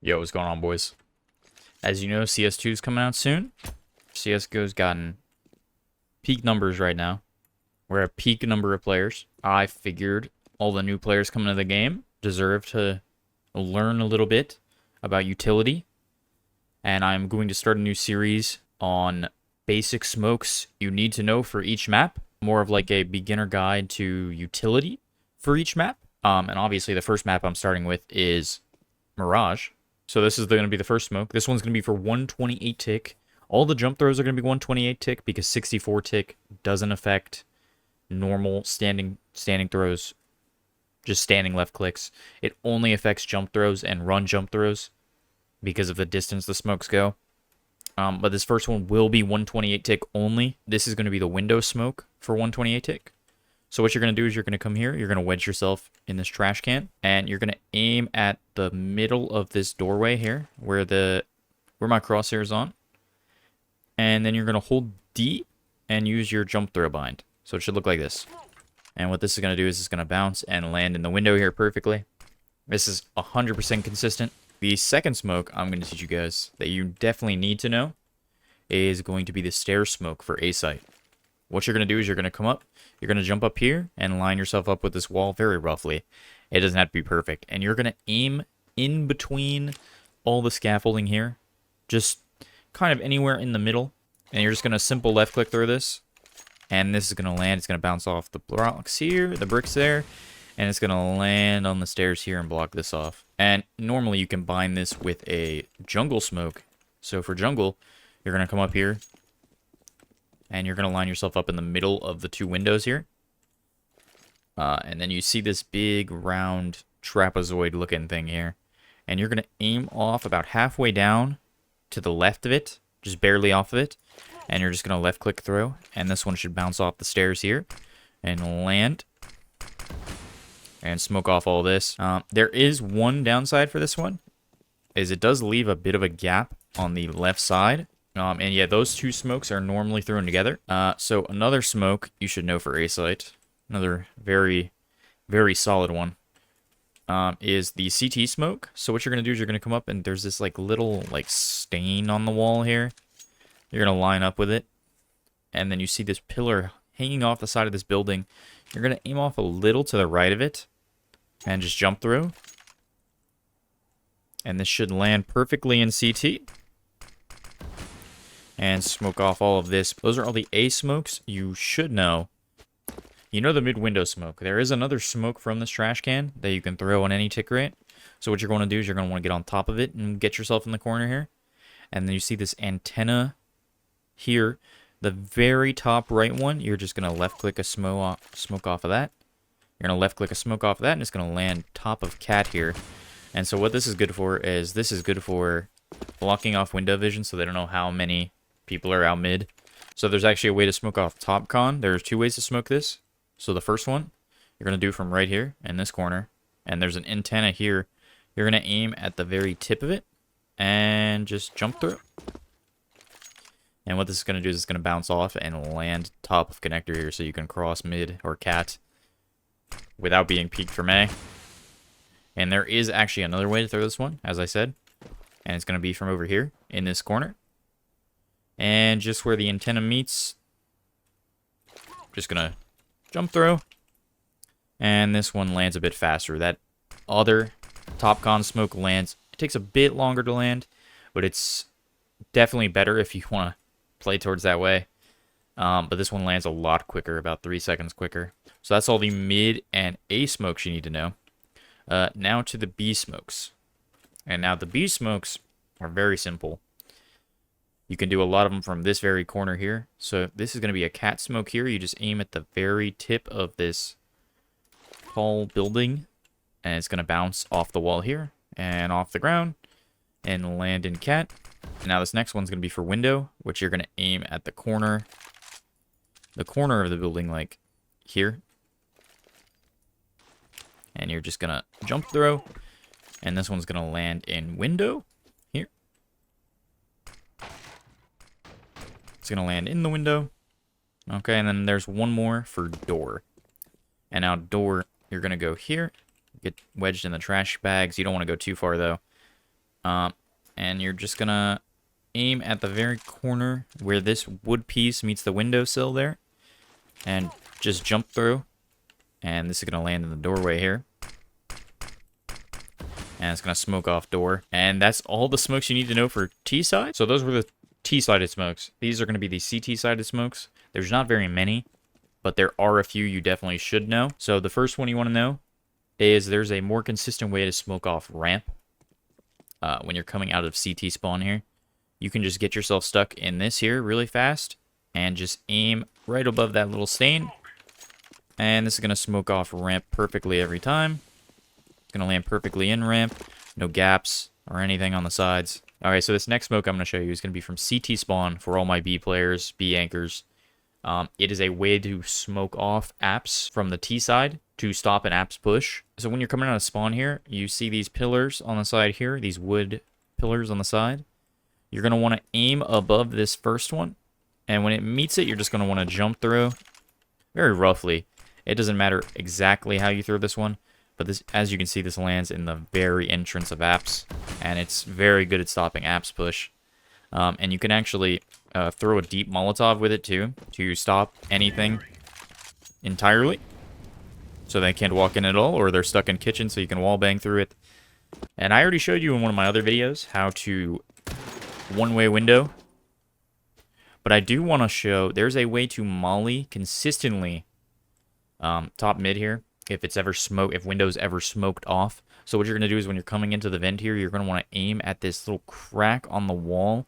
Yo, what's going on, boys? As you know, CS2 is coming out soon. CSGO's gotten peak numbers right now. We're at peak number of players. I figured all the new players coming to the game deserve to learn a little bit about utility. And I'm going to start a new series on basic smokes you need to know for each map. More of like a beginner guide to utility for each map. And obviously the first map I'm starting with is Mirage. So this is going to be the first smoke. This one's going to be for 128 tick. All the jump throws are going to be 128 tick because 64 tick doesn't affect normal standing throws, just standing left clicks. It only affects jump throws and run jump throws because of the distance the smokes go. But this first one will be 128 tick only. This is going to be the window smoke for 128 tick. So what you're going to do is you're going to come here, you're going to wedge yourself in this trash can, and you're going to aim at the middle of this doorway here, where my crosshair is on. And then you're going to hold D and use your jump throw bind. So it should look like this. And what this is going to do is it's going to bounce and land in the window here perfectly. This is 100% consistent. The second smoke I'm going to teach you guys that you definitely need to know is going to be the stairs smoke for A site. What you're going to do is you're going to come up, you're going to jump up here and line yourself up with this wall very roughly. It doesn't have to be perfect. And you're going to aim in between all the scaffolding here, just kind of anywhere in the middle. And you're just going to simple left click through this. And this is going to land, it's going to bounce off the blocks here, the bricks there. And it's going to land on the stairs here and block this off. And normally you can bind this with a jungle smoke. So for jungle, you're going to come up here. And you're going to line yourself up in the middle of the two windows here. And then you see this big round trapezoid looking thing here. And you're going to aim off about halfway down to the left of it. Just barely off of it. And you're just going to left click throw. And this one should bounce off the stairs here. And land. And smoke off all this. There is one downside for this one. Is it does leave a bit of a gap on the left side. And yeah, those two smokes are normally thrown together. So another smoke you should know for A site, another very, very solid one, is the CT smoke. So what you're going to do is you're going to come up and there's this like little like stain on the wall here. You're going to line up with it. And then you see this pillar hanging off the side of this building. You're going to aim off a little to the right of it and just jump through. And this should land perfectly in CT. And smoke off all of this. Those are all the A smokes you should know. You know the mid-window smoke. There is another smoke from this trash can that you can throw on any tick rate. So what you're going to do is you're going to want to get on top of it and get yourself in the corner here. And then you see this antenna here. The very top right one, you're just going to left-click a smoke off of that. You're going to left-click a smoke off of that, and it's going to land top of cat here. And so what this is good for is this is good for blocking off window vision so they don't know how many people are out mid. So there's actually a way to smoke off top con. There's two ways to smoke this. So the first one, you're going to do from right here in this corner. And there's an antenna here. You're going to aim at the very tip of it. And just jump through. And what this is going to do is it's going to bounce off and land top of connector here. So you can cross mid or cat without being peeked from A. And there is actually another way to throw this one, as I said. And it's going to be from over here in this corner. And just where the antenna meets, just going to jump through. And this one lands a bit faster. That other top con smoke lands. It takes a bit longer to land, but it's definitely better if you want to play towards that way. But this one lands a lot quicker, about 3 seconds quicker. So that's all the mid and A smokes you need to know. Now to the B smokes. And now the B smokes are very simple. You can do a lot of them from this very corner here. So this is going to be a cat smoke here. You just aim at the very tip of this tall building. And it's going to bounce off the wall here. And off the ground. And land in cat. And now this next one's going to be for window. Which you're going to aim at the corner. The corner of the building, like here. And you're just going to jump through. And this one's going to land in window. Here. It's going to land in the window. Okay, and then there's one more for door. And now door, you're going to go here. Get wedged in the trash bags. You don't want to go too far, though. And you're just gonna aim at the very corner where this wood piece meets the windowsill there, and just jump through. And this is gonna land in the doorway here. And it's gonna smoke off door. And that's all the smokes you need to know for T-side. So those were the T-sided smokes. These are gonna be the CT-sided smokes. There's not very many, but there are a few you definitely should know. So the first one you want to know is there's a more consistent way to smoke off ramp. When you're coming out of CT spawn here, you can just get yourself stuck in this here really fast and just aim right above that little stain. And this is going to smoke off ramp perfectly every time. It's going to land perfectly in ramp. No gaps or anything on the sides. Alright, so this next smoke I'm going to show you is going to be from CT spawn for all my B players, B anchors. It is a way to smoke off apps from the T side to stop an apps push. So when you're coming out of spawn here, you see these pillars on the side here, these wood pillars on the side. You're going to want to aim above this first one. And when it meets it, you're just going to want to jump through very roughly. It doesn't matter exactly how you throw this one, but this, as you can see, this lands in the very entrance of apps, and it's very good at stopping apps push. And you can actually throw a deep Molotov with it too, to stop anything entirely, so they can't walk in at all, or they're stuck in kitchen, so you can wall bang through it. And I already showed you in one of my other videos how to one-way window, but I do want to show there's a way to molly consistently top mid here if Windows ever smoked off. So what you're going to do is when you're coming into the vent here, you're going to want to aim at this little crack on the wall,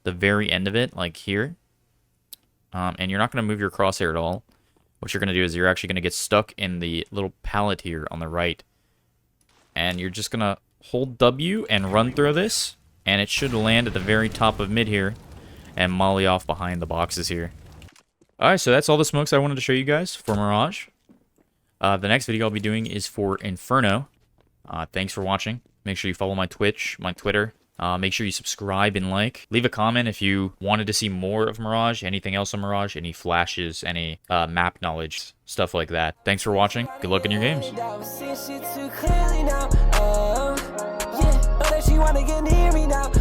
the very end of it, like here. And you're not going to move your crosshair at all. What you're going to do is you're actually going to get stuck in the little pallet here on the right. And you're just going to hold W and run through this. And it should land at the very top of mid here and molly off behind the boxes here. Alright, so that's all the smokes I wanted to show you guys for Mirage. The next video I'll be doing is for Inferno. Thanks for watching. Make sure you follow my Twitch, my Twitter. Make sure you subscribe and like. Leave a comment if you wanted to see more of Mirage, anything else on Mirage, any flashes, any map knowledge, stuff like that. Thanks for watching. Good luck in your games. She wanna get near me now.